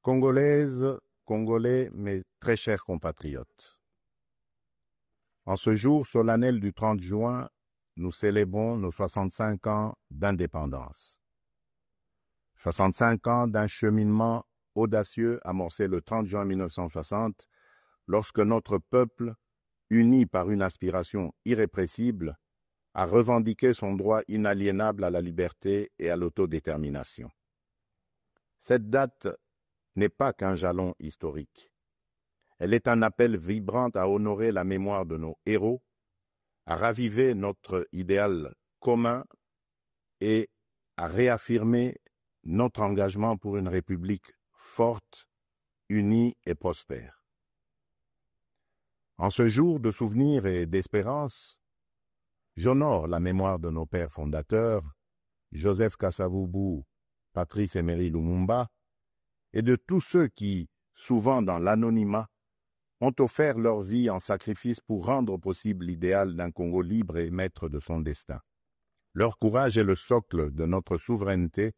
Congolaises, Congolais, mes très chers compatriotes, en ce jour solennel du 30 juin, nous célébrons nos 65 ans d'indépendance. 65 ans d'un cheminement audacieux amorcé le 30 juin 1960, lorsque notre peuple, uni par une aspiration irrépressible, a revendiqué son droit inaliénable à la liberté et à l'autodétermination. Cette date n'est pas qu'un jalon historique. Elle est un appel vibrant à honorer la mémoire de nos héros, à raviver notre idéal commun et à réaffirmer notre engagement pour une République forte, unie et prospère. En ce jour de souvenir et d'espérance, j'honore la mémoire de nos pères fondateurs, Joseph Kasavubu, Patrice Emery Lumumba, et de tous ceux qui, souvent dans l'anonymat, ont offert leur vie en sacrifice pour rendre possible l'idéal d'un Congo libre et maître de son destin. Leur courage est le socle de notre souveraineté,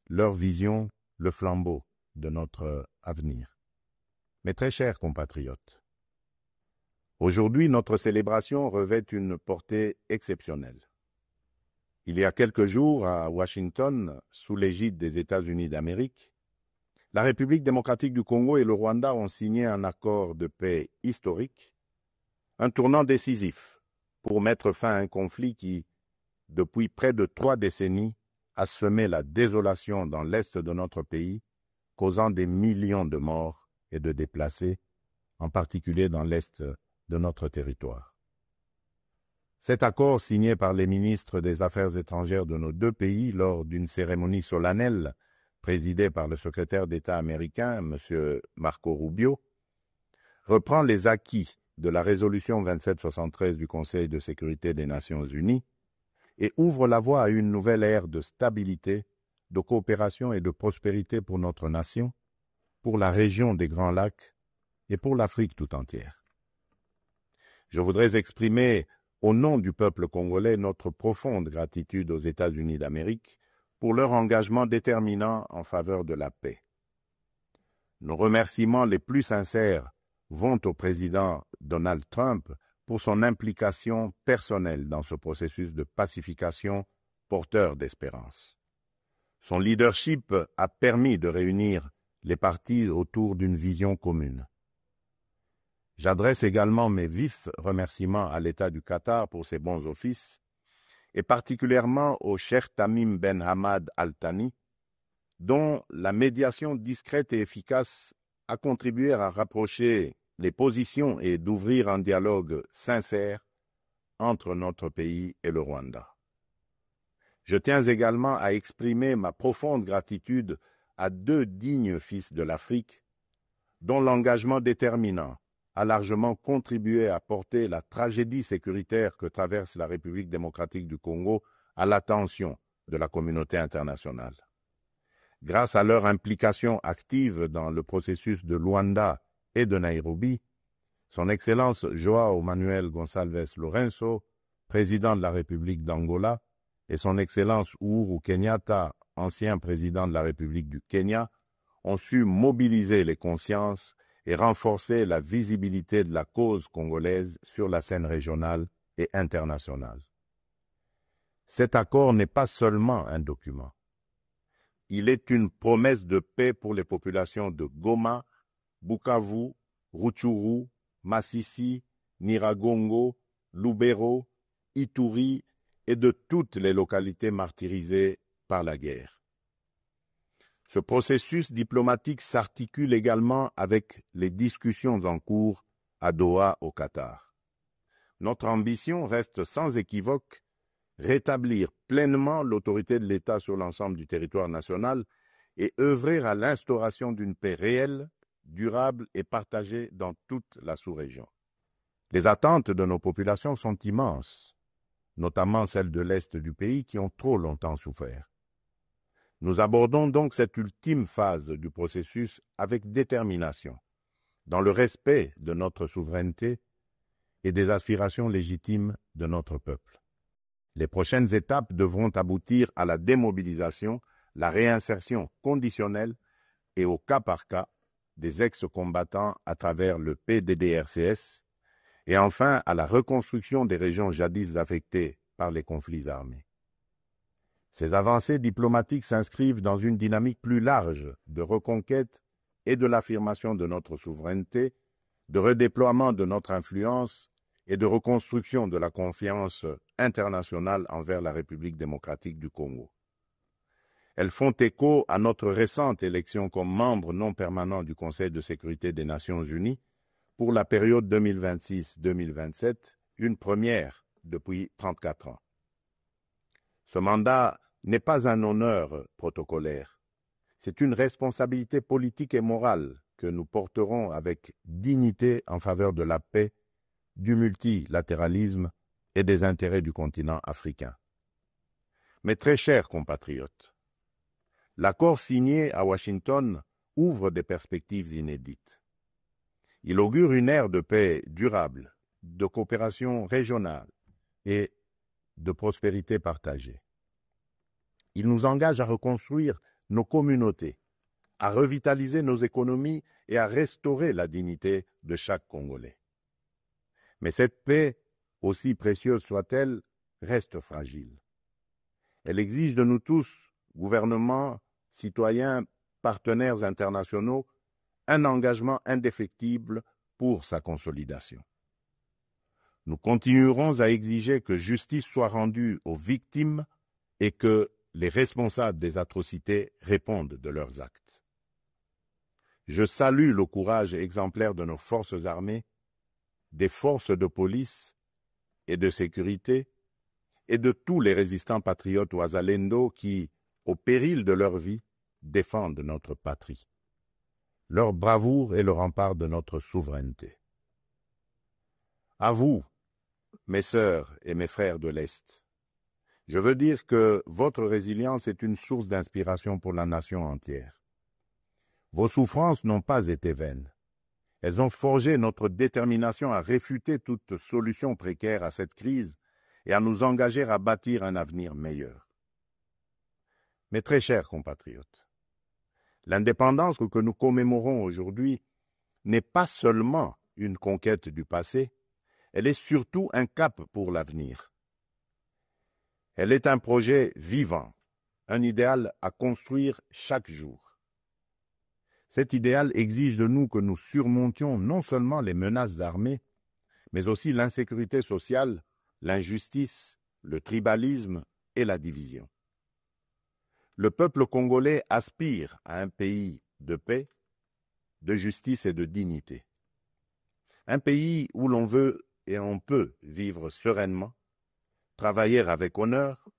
leur vision, le flambeau de notre avenir. Mes très chers compatriotes, aujourd'hui, notre célébration revêt une portée exceptionnelle. Il y a quelques jours, à Washington, sous l'égide des États-Unis d'Amérique, la République démocratique du Congo et le Rwanda ont signé un accord de paix historique, un tournant décisif pour mettre fin à un conflit qui, depuis près de 3 décennies, a semé la désolation dans l'est de notre pays, causant des millions de morts et de déplacés, en particulier dans l'est de notre territoire. Cet accord, signé par les ministres des Affaires étrangères de nos 2 pays lors d'une cérémonie solennelle présidée par le secrétaire d'État américain, M. Marco Rubio, reprend les acquis de la résolution 2773 du Conseil de sécurité des Nations unies et ouvre la voie à une nouvelle ère de stabilité, de coopération et de prospérité pour notre nation, pour la région des Grands Lacs et pour l'Afrique tout entière. Je voudrais exprimer au nom du peuple congolais notre profonde gratitude aux États-Unis d'Amérique pour leur engagement déterminant en faveur de la paix. Nos remerciements les plus sincères vont au président Donald Trump pour son implication personnelle dans ce processus de pacification porteur d'espérance. Son leadership a permis de réunir les partis autour d'une vision commune. J'adresse également mes vifs remerciements à l'État du Qatar pour ses bons offices, et particulièrement au Cheikh Tamim Ben Hamad Al Thani, dont la médiation discrète et efficace a contribué à rapprocher les positions et d'ouvrir un dialogue sincère entre notre pays et le Rwanda. Je tiens également à exprimer ma profonde gratitude à 2 dignes fils de l'Afrique, dont l'engagement déterminant a largement contribué à porter la tragédie sécuritaire que traverse la République démocratique du Congo à l'attention de la communauté internationale. Grâce à leur implication active dans le processus de Luanda et de Nairobi, Son Excellence João Manuel Gonçalves Lourenço, président de la République d'Angola, et Son Excellence Uhuru Kenyatta, ancien président de la République du Kenya, ont su mobiliser les consciences et renforcer la visibilité de la cause congolaise sur la scène régionale et internationale. Cet accord n'est pas seulement un document. Il est une promesse de paix pour les populations de Goma, Bukavu, Rutshuru, Masisi, Nyiragongo, Lubero, Ituri et de toutes les localités martyrisées par la guerre. Ce processus diplomatique s'articule également avec les discussions en cours à Doha, au Qatar. Notre ambition reste sans équivoque rétablir pleinement l'autorité de l'État sur l'ensemble du territoire national et œuvrer à l'instauration d'une paix réelle, durable et partagée dans toute la sous-région. Les attentes de nos populations sont immenses, notamment celles de l'Est du pays qui ont trop longtemps souffert. Nous abordons donc cette ultime phase du processus avec détermination, dans le respect de notre souveraineté et des aspirations légitimes de notre peuple. Les prochaines étapes devront aboutir à la démobilisation, la réinsertion conditionnelle, et au cas par cas des ex-combattants à travers le PDDRCS et enfin à la reconstruction des régions jadis affectées par les conflits armés. Ces avancées diplomatiques s'inscrivent dans une dynamique plus large de reconquête et de l'affirmation de notre souveraineté, de redéploiement de notre influence et de reconstruction de la confiance internationale envers la République démocratique du Congo. Elles font écho à notre récente élection comme membre non permanent du Conseil de sécurité des Nations Unies pour la période 2026-2027, une première depuis 34 ans. Ce mandat n'est pas un honneur protocolaire, c'est une responsabilité politique et morale que nous porterons avec dignité en faveur de la paix, du multilatéralisme et des intérêts du continent africain. Mes très chers compatriotes, l'accord signé à Washington ouvre des perspectives inédites. Il augure une ère de paix durable, de coopération régionale et de prospérité partagée. Il nous engage à reconstruire nos communautés, à revitaliser nos économies et à restaurer la dignité de chaque Congolais. Mais cette paix, aussi précieuse soit-elle, reste fragile. Elle exige de nous tous, gouvernements, citoyens, partenaires internationaux, un engagement indéfectible pour sa consolidation. Nous continuerons à exiger que justice soit rendue aux victimes et que les responsables des atrocités répondent de leurs actes. Je salue le courage exemplaire de nos forces armées, des forces de police et de sécurité et de tous les résistants patriotes ouazalendo qui, au péril de leur vie, défendent notre patrie. Leur bravoure est le rempart de notre souveraineté. À vous, mes sœurs et mes frères de l'Est, je veux dire que votre résilience est une source d'inspiration pour la nation entière. Vos souffrances n'ont pas été vaines. Elles ont forgé notre détermination à réfuter toute solution précaire à cette crise et à nous engager à bâtir un avenir meilleur. Mes très chers compatriotes, l'indépendance que nous commémorons aujourd'hui n'est pas seulement une conquête du passé, elle est surtout un cap pour l'avenir. Elle est un projet vivant, un idéal à construire chaque jour. Cet idéal exige de nous que nous surmontions non seulement les menaces armées, mais aussi l'insécurité sociale, l'injustice, le tribalisme et la division. Le peuple congolais aspire à un pays de paix, de justice et de dignité. Un pays où l'on veut et on peut vivre sereinement, travailler avec honneur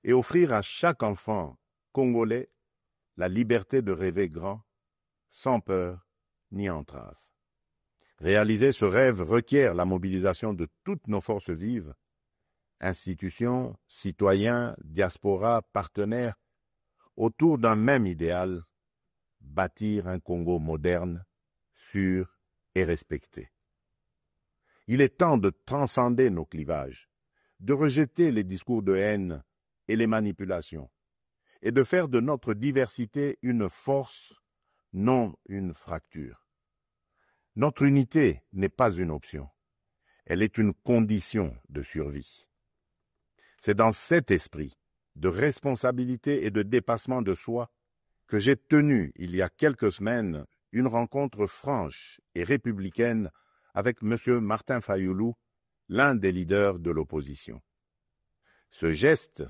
et offrir à chaque enfant congolais la liberté de rêver grand, sans peur ni entrave. Réaliser ce rêve requiert la mobilisation de toutes nos forces vives, institutions, citoyens, diaspora, partenaires, autour d'un même idéal, bâtir un Congo moderne, sûr et respecté. Il est temps de transcender nos clivages, de rejeter les discours de haine et les manipulations, et de faire de notre diversité une force, non une fracture. Notre unité n'est pas une option, elle est une condition de survie. C'est dans cet esprit de responsabilité et de dépassement de soi que j'ai tenu, il y a quelques semaines, une rencontre franche et républicaine avec M. Martin Fayoulou, l'un des leaders de l'opposition. Ce geste,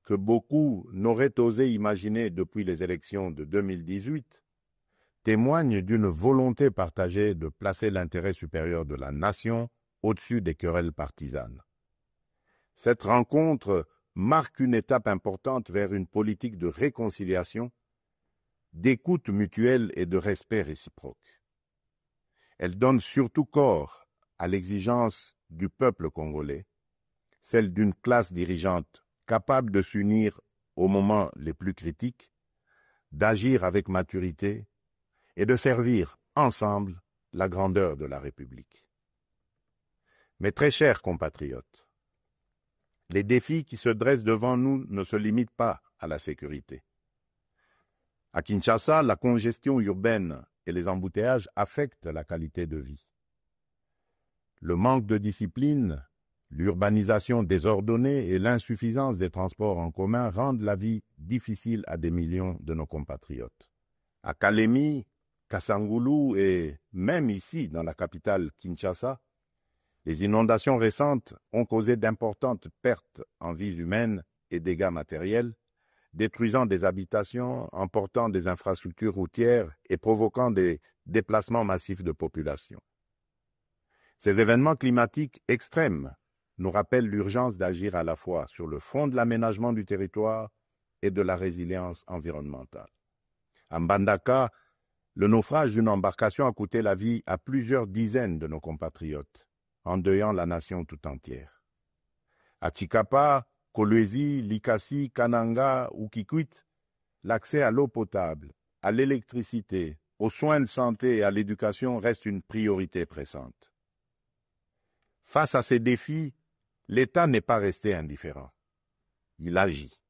que beaucoup n'auraient osé imaginer depuis les élections de 2018, témoigne d'une volonté partagée de placer l'intérêt supérieur de la nation au-dessus des querelles partisanes. Cette rencontre marque une étape importante vers une politique de réconciliation, d'écoute mutuelle et de respect réciproque. Elle donne surtout corps à l'exigence du peuple congolais, celle d'une classe dirigeante capable de s'unir aux moments les plus critiques, d'agir avec maturité et de servir ensemble la grandeur de la République. Mes très chers compatriotes, les défis qui se dressent devant nous ne se limitent pas à la sécurité. À Kinshasa, la congestion urbaine et les embouteillages affectent la qualité de vie. Le manque de discipline, l'urbanisation désordonnée et l'insuffisance des transports en commun rendent la vie difficile à des millions de nos compatriotes. À Kalemi, Kasangoulou et même ici, dans la capitale Kinshasa, les inondations récentes ont causé d'importantes pertes en vies humaines et dégâts matériels, détruisant des habitations, emportant des infrastructures routières et provoquant des déplacements massifs de population. Ces événements climatiques extrêmes nous rappellent l'urgence d'agir à la fois sur le front de l'aménagement du territoire et de la résilience environnementale. À Mbandaka, le naufrage d'une embarcation a coûté la vie à plusieurs dizaines de nos compatriotes, endeuillant la nation tout entière. À Tshikapa, Kolwezi, Likasi, Kananga ou Kikwit, l'accès à l'eau potable, à l'électricité, aux soins de santé et à l'éducation reste une priorité pressante. Face à ces défis, l'État n'est pas resté indifférent. Il agit.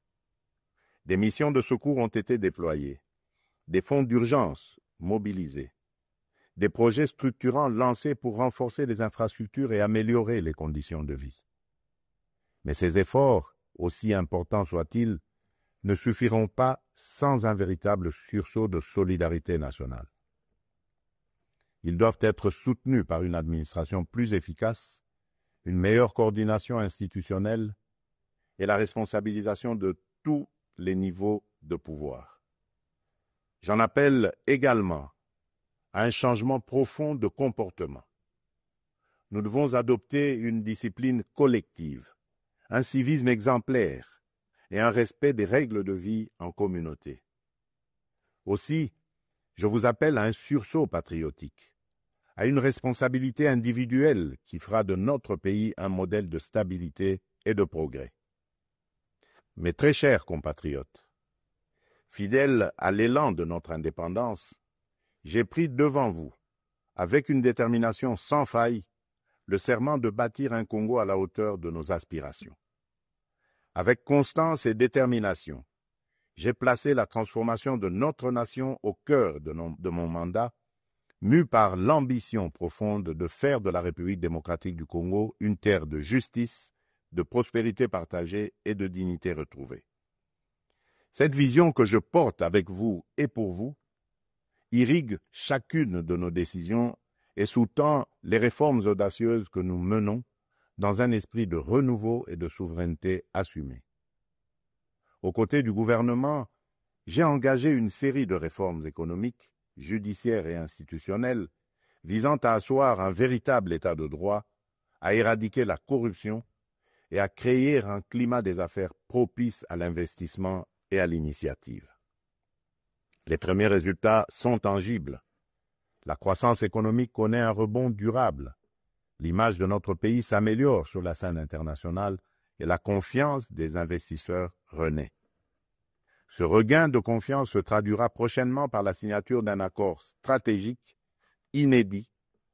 Des missions de secours ont été déployées, des fonds d'urgence mobilisés, des projets structurants lancés pour renforcer les infrastructures et améliorer les conditions de vie. Mais ces efforts, aussi importants soient-ils, ne suffiront pas sans un véritable sursaut de solidarité nationale. Ils doivent être soutenus par une administration plus efficace, une meilleure coordination institutionnelle et la responsabilisation de tous les niveaux de pouvoir. J'en appelle également à un changement profond de comportement. Nous devons adopter une discipline collective, un civisme exemplaire et un respect des règles de vie en communauté. Aussi, je vous appelle à un sursaut patriotique, à une responsabilité individuelle qui fera de notre pays un modèle de stabilité et de progrès. Mes très chers compatriotes, fidèles à l'élan de notre indépendance, j'ai pris devant vous, avec une détermination sans faille, le serment de bâtir un Congo à la hauteur de nos aspirations. Avec constance et détermination, j'ai placé la transformation de notre nation au cœur de mon mandat, mu par l'ambition profonde de faire de la République démocratique du Congo une terre de justice, de prospérité partagée et de dignité retrouvée. Cette vision que je porte avec vous et pour vous irrigue chacune de nos décisions et sous-tend les réformes audacieuses que nous menons dans un esprit de renouveau et de souveraineté assumée. Aux côtés du gouvernement, j'ai engagé une série de réformes économiques, judiciaires et institutionnelles visant à asseoir un véritable état de droit, à éradiquer la corruption et à créer un climat des affaires propice à l'investissement et à l'initiative. Les premiers résultats sont tangibles. La croissance économique connaît un rebond durable. L'image de notre pays s'améliore sur la scène internationale et la confiance des investisseurs renaît. Ce regain de confiance se traduira prochainement par la signature d'un accord stratégique inédit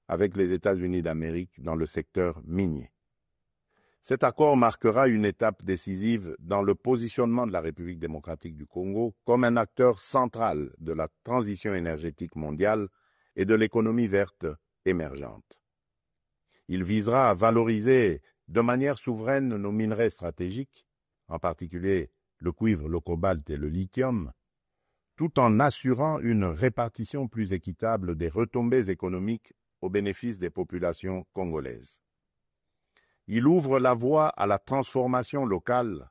avec les États-Unis d'Amérique dans le secteur minier. Cet accord marquera une étape décisive dans le positionnement de la République démocratique du Congo comme un acteur central de la transition énergétique mondiale et de l'économie verte émergente. Il visera à valoriser de manière souveraine nos minerais stratégiques, en particulier le cuivre, le cobalt et le lithium, tout en assurant une répartition plus équitable des retombées économiques au bénéfice des populations congolaises. Il ouvre la voie à la transformation locale,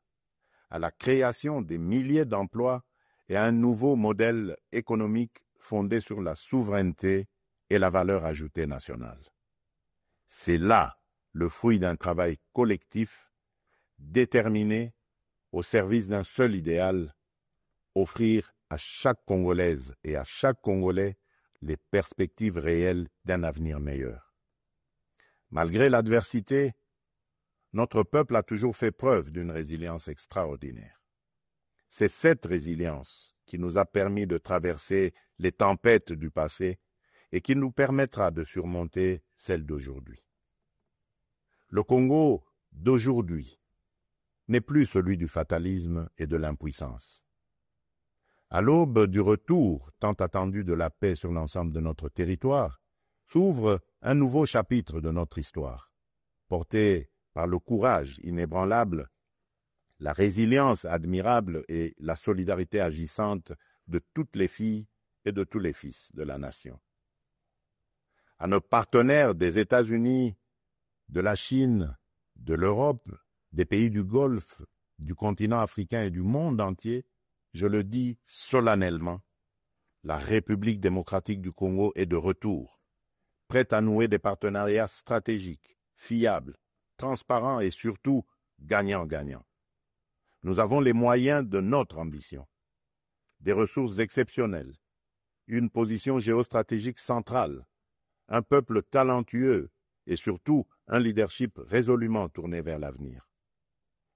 à la création des milliers d'emplois et à un nouveau modèle économique fondé sur la souveraineté et la valeur ajoutée nationale. C'est là le fruit d'un travail collectif, déterminé, au service d'un seul idéal, offrir à chaque Congolaise et à chaque Congolais les perspectives réelles d'un avenir meilleur. Malgré l'adversité, notre peuple a toujours fait preuve d'une résilience extraordinaire. C'est cette résilience qui nous a permis de traverser les tempêtes du passé et qui nous permettra de surmonter celles d'aujourd'hui. Le Congo d'aujourd'hui n'est plus celui du fatalisme et de l'impuissance. À l'aube du retour tant attendu de la paix sur l'ensemble de notre territoire, s'ouvre un nouveau chapitre de notre histoire, porté par le courage inébranlable, la résilience admirable et la solidarité agissante de toutes les filles et de tous les fils de la nation. À nos partenaires des États-Unis, de la Chine, de l'Europe, des pays du Golfe, du continent africain et du monde entier, je le dis solennellement, la République démocratique du Congo est de retour, prête à nouer des partenariats stratégiques, fiables, transparents et surtout gagnant-gagnant. Nous avons les moyens de notre ambition, des ressources exceptionnelles, une position géostratégique centrale, un peuple talentueux et surtout un leadership résolument tourné vers l'avenir.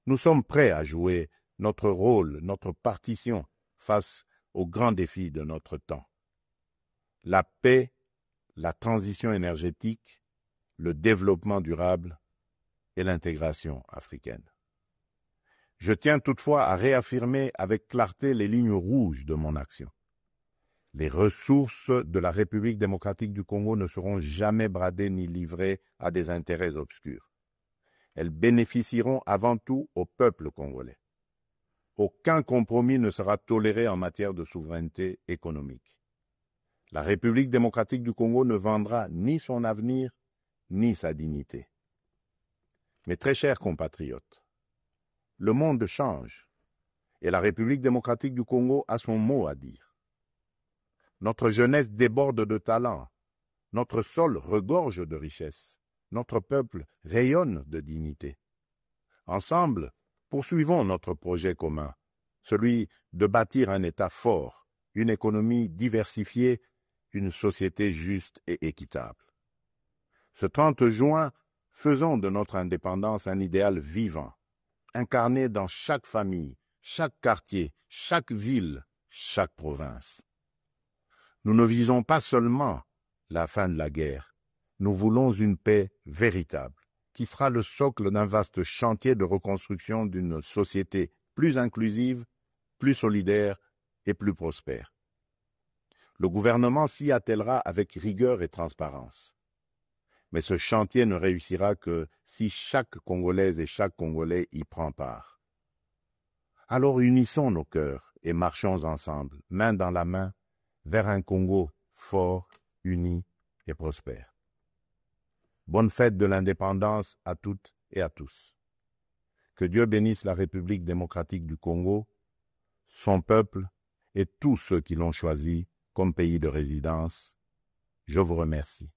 Nous sommes prêts à jouer notre rôle, notre partition face aux grands défis de notre temps. La paix, la transition énergétique, le développement durable et l'intégration africaine. Je tiens toutefois à réaffirmer avec clarté les lignes rouges de mon action. Les ressources de la République démocratique du Congo ne seront jamais bradées ni livrées à des intérêts obscurs. Elles bénéficieront avant tout au peuple congolais. Aucun compromis ne sera toléré en matière de souveraineté économique. La République démocratique du Congo ne vendra ni son avenir, ni sa dignité. Mes très chers compatriotes, le monde change et la République démocratique du Congo a son mot à dire. Notre jeunesse déborde de talent, notre sol regorge de richesses, notre peuple rayonne de dignité. Ensemble, poursuivons notre projet commun, celui de bâtir un État fort, une économie diversifiée, une société juste et équitable. Ce 30 juin, faisons de notre indépendance un idéal vivant, incarné dans chaque famille, chaque quartier, chaque ville, chaque province. Nous ne visons pas seulement la fin de la guerre, nous voulons une paix véritable, qui sera le socle d'un vaste chantier de reconstruction d'une société plus inclusive, plus solidaire et plus prospère. Le gouvernement s'y attellera avec rigueur et transparence. Mais ce chantier ne réussira que si chaque Congolaise et chaque Congolais y prend part. Alors unissons nos cœurs et marchons ensemble, main dans la main, vers un Congo fort, uni et prospère. Bonne fête de l'indépendance à toutes et à tous. Que Dieu bénisse la République démocratique du Congo, son peuple et tous ceux qui l'ont choisi comme pays de résidence. Je vous remercie.